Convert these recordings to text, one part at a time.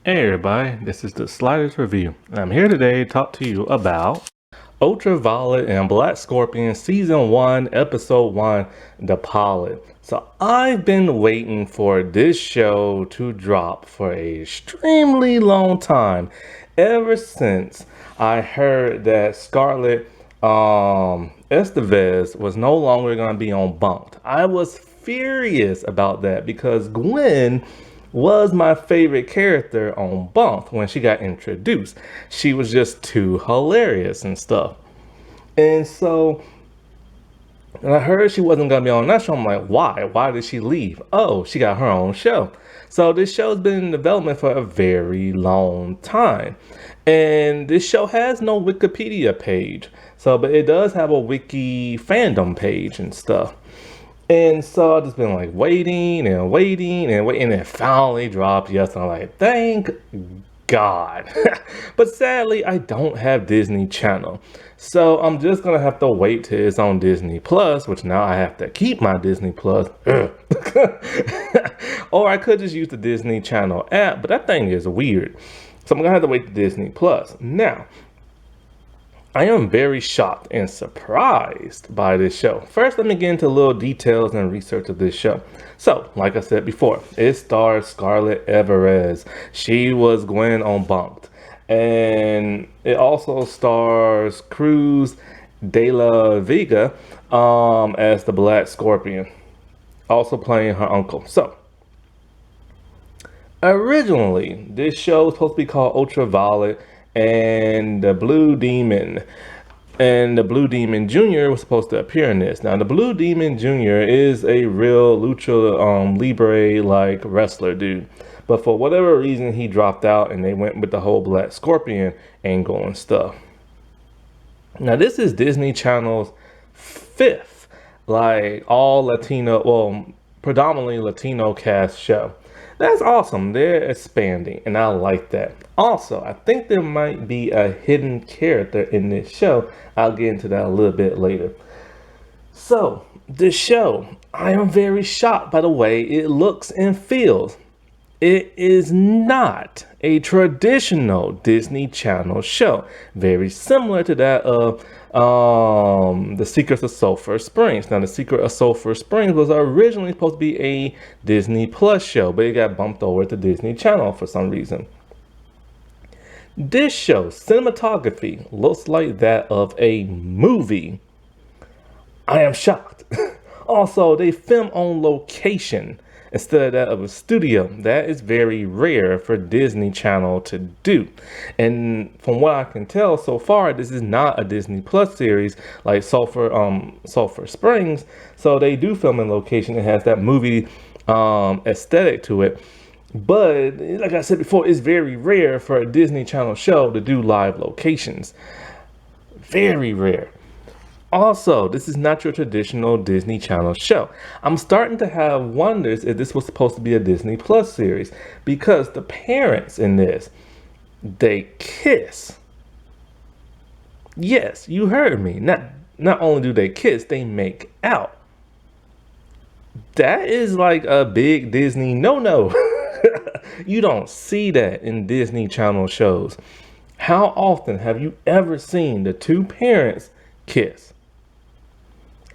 Hey everybody, this is the Sliders Review, and I'm here today to talk to you about Ultraviolet and Black Scorpion Season 1, Episode 1, The Pilot. So I've been waiting for this show to drop for an extremely long time, ever since I heard that Scarlett Estevez was no longer going to be on Bunked. I was furious about that because Gwen was my favorite character on Bunked when she got introduced. She was just too hilarious and stuff. And so when I heard she wasn't going to be on that show, I'm like, why? Why did she leave? Oh, she got her own show. So this show's been in development for a very long time. And this show has no Wikipedia page. So, but it does have a wiki fandom page and stuff. And so I've just been like waiting and waiting and waiting, and it finally dropped yesterday. I'm like, thank God. But sadly, I don't have Disney Channel. So I'm just going to have to wait till it's on Disney Plus, which now I have to keep my Disney Plus. Or I could just use the Disney Channel app, but that thing is weird. So I'm going to have to wait to Disney Plus. Now, I am very shocked and surprised by this show. First, let me get into little details and research of this show. So, like I said before, it stars Scarlett Everez. She was Gwen on Bunked. And it also stars Cruz de la Vega as the Black Scorpion, also playing her uncle. So, originally, this show was supposed to be called Ultraviolet and the Blue Demon. And the Blue Demon Jr. was supposed to appear in this. Now, the Blue Demon Jr. is a real lucha libre like wrestler dude. But for whatever reason, he dropped out and they went with the whole Black Scorpion angle and stuff. Now, this is Disney Channel's fifth, like all Latino, well, predominantly Latino cast show. That's awesome. They're expanding, and I like that. Also, I think there might be a hidden character in this show. I'll get into that a little bit later. So, this show, I am very shocked by the way it looks and feels. It is not a traditional Disney Channel show. Very similar to that of The Secrets of Sulphur Springs. Now, The Secret of Sulphur Springs was originally supposed to be a Disney Plus show, but it got bumped over to Disney Channel for some reason. This show's cinematography looks like that of a movie. I am shocked. Also, they film on location instead of that of a studio. That is very rare for Disney Channel to do. And from what I can tell so far, this is not a Disney Plus series like Sulphur Springs. So they do film in location. It has that movie aesthetic to it. But like I said before, it's very rare for a Disney Channel show to do live locations. Very rare. Also, this is not your traditional Disney Channel show. I'm starting to have wonders if this was supposed to be a Disney Plus series, because the parents in this, they kiss. Yes, you heard me. Not only do they kiss, they make out. That is like a big Disney no-no. You don't see that in Disney Channel shows. How often have you ever seen the two parents kiss?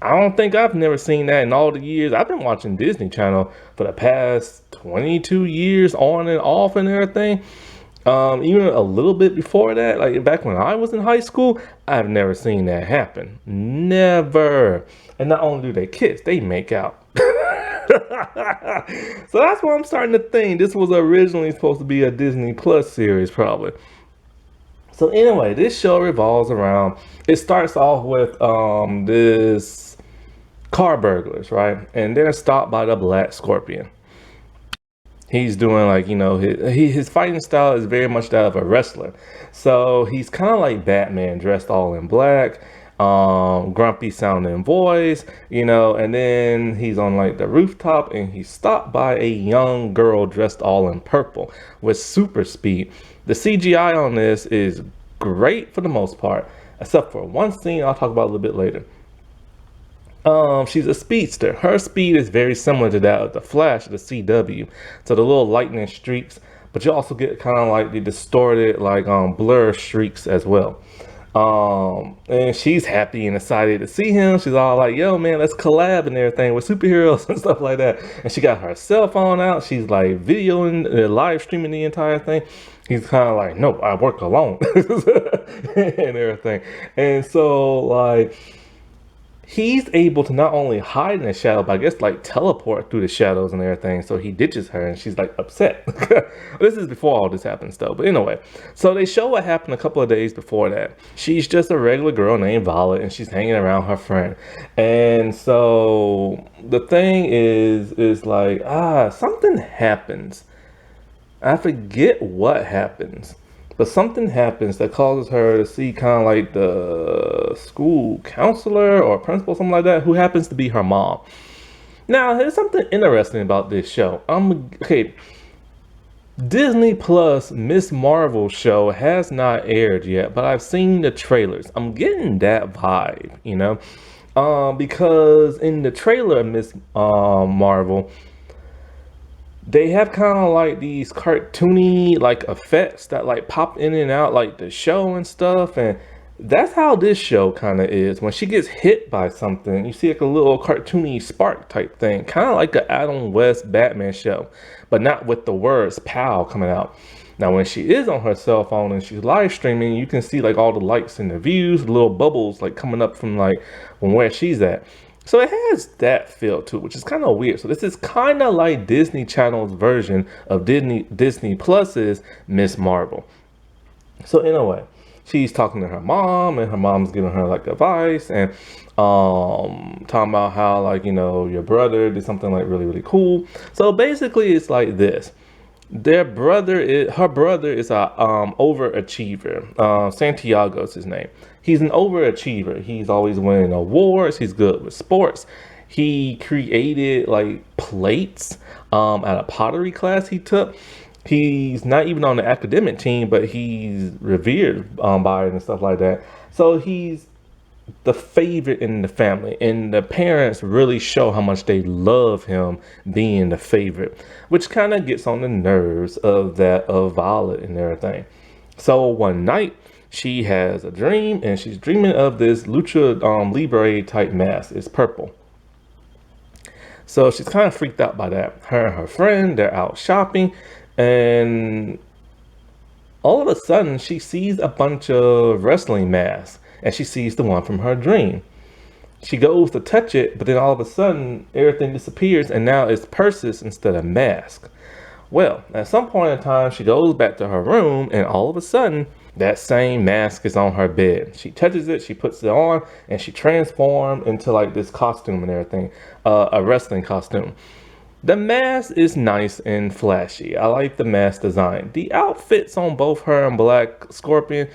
I don't think I've never seen that in all the years. I've been watching Disney Channel for the past 22 years on and off and everything. Even a little bit before that, like back when I was in high school, I've never seen that happen. Never. And not only do they kiss, they make out. So that's what I'm starting to think. This was originally supposed to be a Disney Plus series, probably. So anyway, this show revolves around, it starts off with this car burglars, right? And they're stopped by the Black Scorpion. He's doing like, you know, his fighting style is very much that of a wrestler. So he's kind of like Batman, dressed all in black, grumpy sounding voice, you know, and then he's on like the rooftop and he's stopped by a young girl dressed all in purple with super speed. The CGI on this is great for the most part, except for one scene I'll talk about a little bit later. She's a speedster. Her speed is very similar to that of the Flash, the CW. So the little lightning streaks, but you also get kind of like the distorted, like blur streaks as well. And she's happy and excited to see him. She's all like, yo man, let's collab and everything with superheroes and stuff like that. And she got her cell phone out. She's like videoing, live streaming the entire thing. He's kind of like, no, I work alone and everything. And so like, he's able to not only hide in the shadow, but I guess like teleport through the shadows and everything. So he ditches her and she's like upset. This is before all this happens though. But anyway, so they show what happened a couple of days before that. She's just a regular girl named Violet and she's hanging around her friend. And so the thing is like, something happens. I forget what happens. But something happens that causes her to see kind of like the school counselor or principal, something like that, who happens to be her mom. Now, there's something interesting about this show. Okay, Disney Plus Miss Marvel show has not aired yet, but I've seen the trailers. I'm getting that vibe, you know, because in the trailer of Miss Marvel, they have kind of like these cartoony like effects that like pop in and out like the show and stuff, and that's how this show kind of is. When she gets hit by something, you see like a little cartoony spark type thing, kind of like the Adam West Batman show, but not with the words "pow" coming out. Now when she is on her cell phone and she's live streaming, you can see like all the lights and the views, the little bubbles like coming up from like from where she's at. So it has that feel to it, which is kind of weird. So this is kind of like Disney Channel's version of Disney Plus's Miss Marvel. So anyway, she's talking to her mom, and her mom's giving her like advice and talking about how like, you know, your brother did something like really, really cool. So basically it's like this. Her brother is a overachiever. Santiago's his name. He's an overachiever. He's always winning awards. He's good with sports. He created like plates at a pottery class he took. He's not even on the academic team, but he's revered by it and stuff like that. So he's the favorite in the family, and the parents really show how much they love him being the favorite, which kind of gets on the nerves of Violet and everything. So one night she has a dream, and she's dreaming of this lucha libre type mask. It's purple. So she's kind of freaked out by that. Her and her friend, they're out shopping, and all of a sudden she sees a bunch of wrestling masks, and she sees the one from her dream. She goes to touch it, but then all of a sudden everything disappears, and now it's purses instead of masks. Well, at some point in time, she goes back to her room, and all of a sudden that same mask is on her bed. She touches it, she puts it on, and she transforms into like this costume and everything, a wrestling costume. The mask is nice and flashy. I like the mask design. The outfits on both her and Black Scorpion,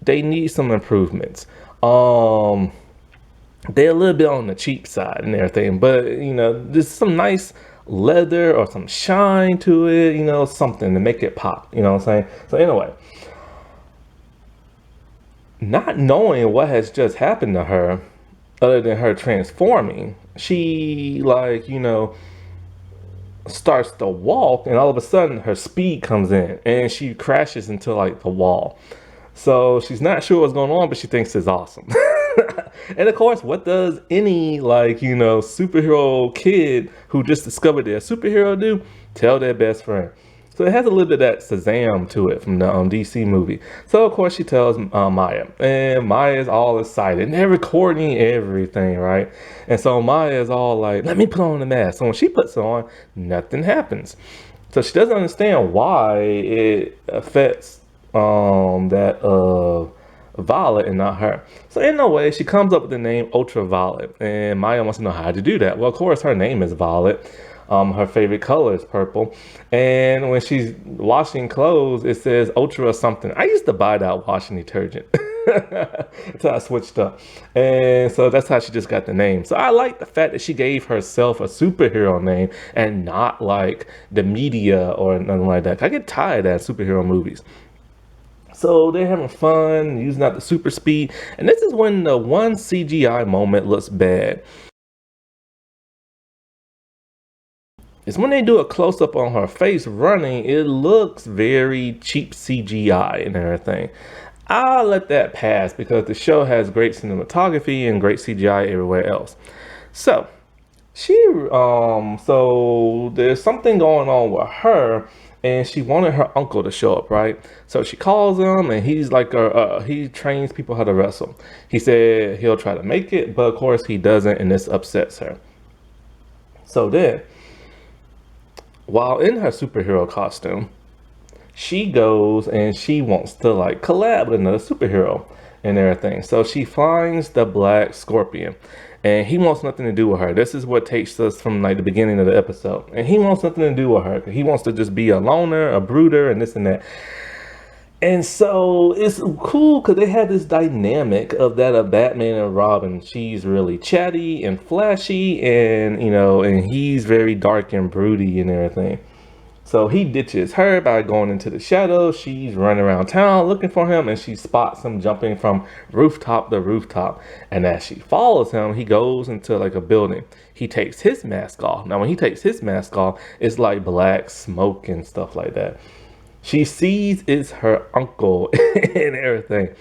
they need some improvements. They're a little bit on the cheap side and everything, but you know, there's some nice leather or some shine to it, you know, something to make it pop, you know what I'm saying? So anyway, not knowing what has just happened to her, other than her transforming, she like, you know, starts to walk, and all of a sudden her speed comes in and she crashes into like the wall. So she's not sure what's going on, but she thinks it's awesome. And of course, what does any like, you know, superhero kid who just discovered they're a superhero do? Tell their best friend. So it has a little bit of that Shazam to it from the DC movie. So of course she tells Maya, and Maya is all excited, and they're recording everything, right? And so Maya is all like, let me put on the mask. So when she puts it on, nothing happens. So she doesn't understand why it affects Violet and not her. So in a way, she comes up with the name Ultraviolet, and Maya wants to know how to do that. Well, of course, her name is Violet. Her favorite color is purple, and when she's washing clothes, it says Ultra something. I used to buy that washing detergent until I switched up, and so that's how she just got the name. So I like the fact that she gave herself a superhero name and not like the media or nothing like that. I get tired of that superhero movies. So they're having fun, using out the super speed. And this is when the one CGI moment looks bad. is when they do a close-up on her face running, it looks very cheap CGI and everything. I'll let that pass because the show has great cinematography and great CGI everywhere else. So so there's something going on with her, and she wanted her uncle to show up, right? So she calls him, and he's like, he trains people how to wrestle. He said he'll try to make it, but of course he doesn't, and this upsets her. So then, while in her superhero costume, she goes and she wants to like collab with another superhero and everything. So she finds the Black Scorpion, and he wants nothing to do with her. This is what takes us from like the beginning of the episode. And he wants nothing to do with her. He wants to just be a loner, a brooder, and this and that. And so it's cool because they have this dynamic of that of Batman and Robin. She's really chatty and flashy, and and he's very dark and broody and everything. So he ditches her by going into the shadows. She's running around town looking for him, and she spots him jumping from rooftop to rooftop. And as she follows him, he goes into like a building. He takes his mask off. Now, when he takes his mask off, it's like black smoke and stuff like that. She sees it's her uncle and everything.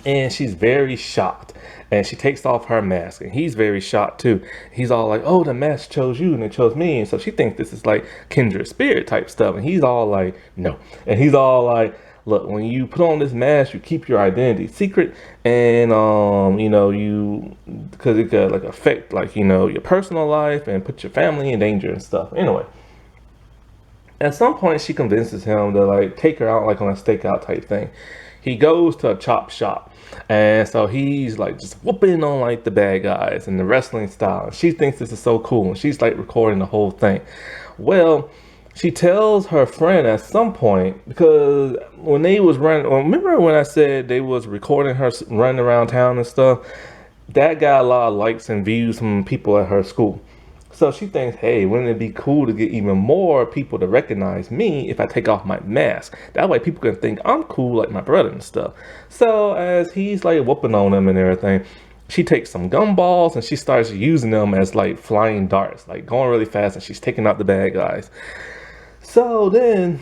And she's very shocked. And she takes off her mask, and he's very shocked too. He's all like, oh, the mask chose you and it chose me. And so she thinks this is like kindred spirit type stuff. And he's all like, no. And he's all like, look, when you put on this mask, you keep your identity secret. And, because it could like affect like, your personal life and put your family in danger and stuff. Anyway, at some point she convinces him to like take her out like on a stakeout type thing. He goes to a chop shop, and so he's like just whooping on like the bad guys and the wrestling style. She thinks this is so cool, and she's like recording the whole thing. Well, she tells her friend at some point, because when they was running, remember when I said they was recording her running around town and stuff? That got a lot of likes and views from people at her school. So she thinks, hey, wouldn't it be cool to get even more people to recognize me if I take off my mask? That way people can think I'm cool like my brother and stuff. So as he's like whooping on him and everything, she takes some gumballs and she starts using them as like flying darts, like going really fast, and she's taking out the bad guys. So then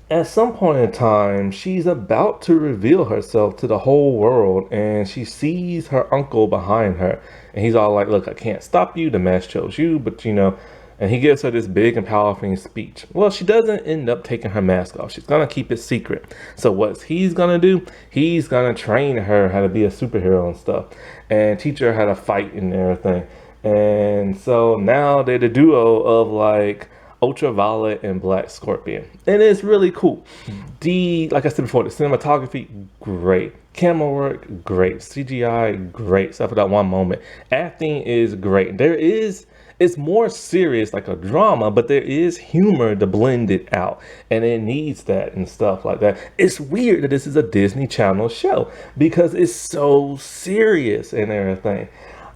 at some point in time, she's about to reveal herself to the whole world, and she sees her uncle behind her. And he's all like, look, I can't stop you. The mask chose you, but and he gives her this big and powerful speech. Well, she doesn't end up taking her mask off. She's going to keep it secret. So what he's going to do, he's going to train her how to be a superhero and stuff, and teach her how to fight and everything. And so now they're the duo of like Ultraviolet and Black Scorpion, and it's really cool. Like I said before, the cinematography, great. Camera work, great. CGI, great, except for that one moment. Acting is great. It's more serious, like a drama, but there is humor to blend it out, and it needs that and stuff like that. It's weird that this is a Disney Channel show because it's so serious and everything.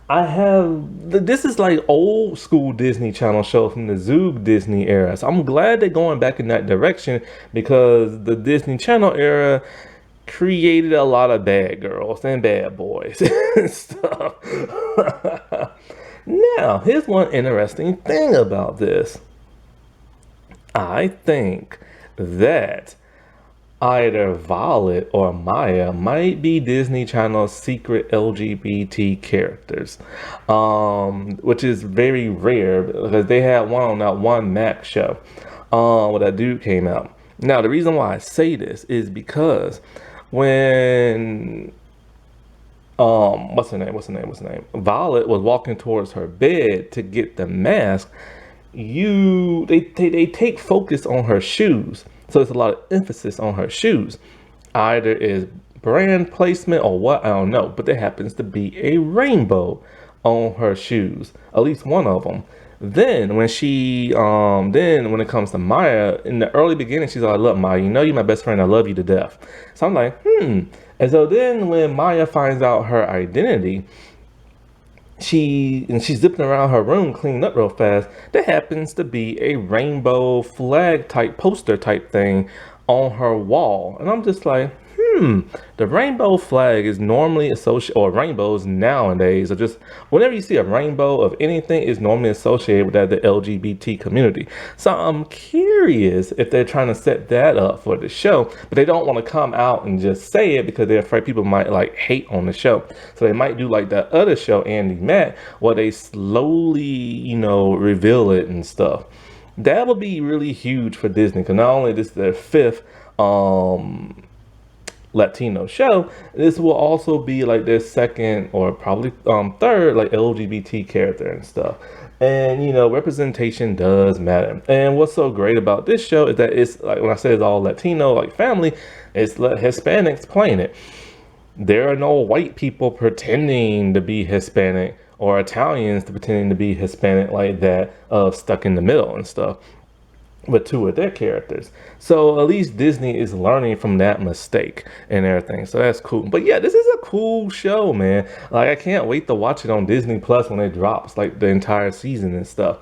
This is like old school Disney Channel show from the Zoog Disney era. So I'm glad they're going back in that direction, because the Disney Channel era created a lot of bad girls and bad boys and stuff. Now, here's one interesting thing about this. I think that either Violet or Maya might be Disney Channel's secret LGBT characters, which is very rare because they had one on that one Max show where that dude came out. Now, the reason why I say this is because when what's her name? Violet was walking towards her bed to get the mask. They take focus on her shoes. So there's a lot of emphasis on her shoes. Either is brand placement or what, I don't know. But there happens to be a rainbow on her shoes, at least one of them. Then when when it comes to Maya, in the early beginning, she's like, look, Maya, you're my best friend. I love you to death. So I'm like, And so then when Maya finds out her identity, she's zipping around her room cleaning up real fast. There happens to be a rainbow flag type poster type thing on her wall, and I'm just like, the rainbow flag is normally associated, or rainbows nowadays, or just whenever you see a rainbow of anything, is normally associated with that the LGBT community. So I'm curious if they're trying to set that up for the show, but they don't want to come out and just say it because they're afraid people might like hate on the show. So they might do like that other show, Andy Matt, where they slowly, reveal it and stuff. That would be really huge for Disney, because not only this is their fifth Latino show, this will also be like their second or probably third like LGBT character and stuff. And representation does matter. And what's so great about this show is that it's like, when I say it's all Latino, like family, it's let Hispanics playing it. There are no white people pretending to be Hispanic or Italians pretending to be Hispanic like that, stuck in the middle and stuff with two of their characters. So at least Disney is learning from that mistake and everything. So that's cool. But yeah, this is a cool show, man. Like, I can't wait to watch it on Disney Plus when it drops, like the entire season and stuff.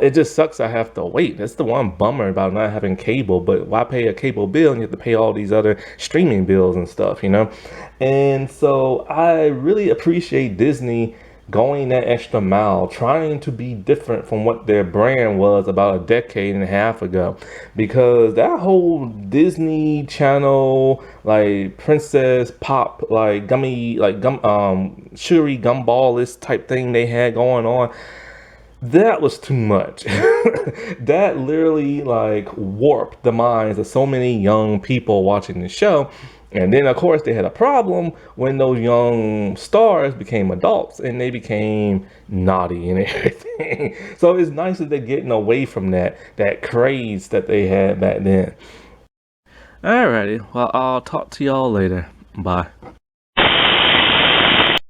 It just sucks I have to wait. That's the one bummer about not having cable. But why pay a cable bill and you have to pay all these other streaming bills and stuff, And so I really appreciate Disney going that extra mile, trying to be different from what their brand was about a decade and a half ago, because that whole Disney Channel, like princess pop, like gummy, like sugary gumball-less type thing they had going on, that was too much. That literally like warped the minds of so many young people watching the show. And then, of course, they had a problem when those young stars became adults and they became naughty and everything. So it's nice that they're getting away from that craze that they had back then. Alrighty, well, I'll talk to y'all later. Bye.